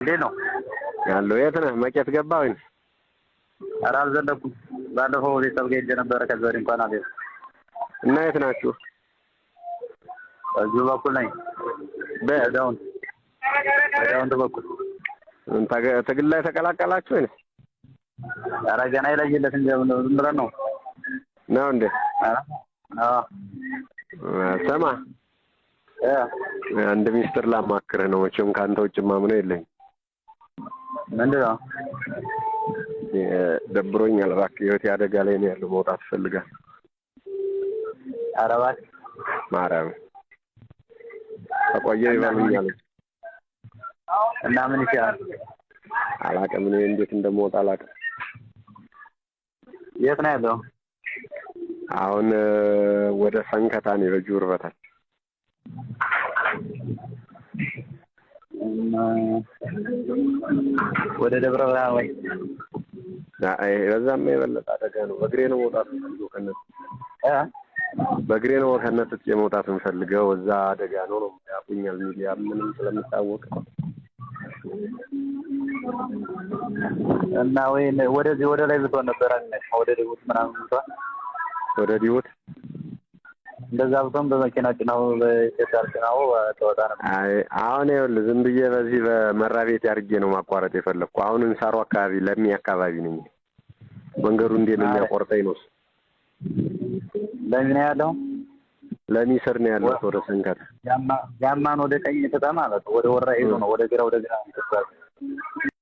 እንዴት ነው ያለው? የት ነህ? መቄት ገባህ ወይ? ኧረ አልዘለኩም። ባለፈው ቤተሰብ ጋር ሄጄ ነበረ። ከዛ ወዲህ እንኳን አልሄድኩም። እና የት ናችሁ? በዚሁ በኩል ነኝ። በዳውንት በኩል ትግል ላይ ተቀላቀላችሁ ወይ? ኧረ ገና ይለይለት እንጂ ዝም ብለን ነው እንዴ? አዎ ስማ፣ አንድ ሚስጥር ላማክርህ ነው። መቼም ከአንተ ውጭ ማምነው የለኝም። ምንድን ነው? ደብሮኛል እባክህ። ህይወቴ አደጋ ላይ ነው ያለው። መውጣት እፈልጋለሁ። ኧረ እባክህ ማርያም ተቆየሁ ይበሉኛል። እና ምን ይሻላል? አላውቅም። እኔ እንዴት እንደምወጣ አላውቅም። የት ነው ያለው? አሁን ወደ ሰንከታ ነው፣ በጁር በታች። ወደ ደብረ ብርሃን ወይ? በዛም የበለጠ አደጋ ነው። በእግሬ ነው መውጣት የምፈልገው ከነሱ በእግሬ ነው ከነሱ መውጣት የምፈልገው። እዛ አደጋ ነው ያቁኛል። ሚዲያ ምንም ስለምታወቅ እና ወይ ወደዚህ ወደ ላይ ብትሆን ነበር ወደ ደቡብ ምናምን ብትሆን ወደ ዲዮት እንደዛ ብትሆን በመኪና ጭናው በኢትዮጵያ ጭናው ተወጣ ነበር። አሁን ይኸውልህ ዝም ብዬ በዚህ በመራቤት አድርጌ ነው ማቋረጥ የፈለኩ። አሁን እንሳሩ አካባቢ ለሚ አካባቢ ነኝ። መንገዱ እንዴት ነው የሚያቆርጠኝ ነው? ለሚ ነው ያለው። ለሚ ስር ነው ያለው። ወደ ሰንከታ ያማን ወደ ቀኝ ተጣ ማለት ወደ ወራ ሄዶ ነው ወደ ግራ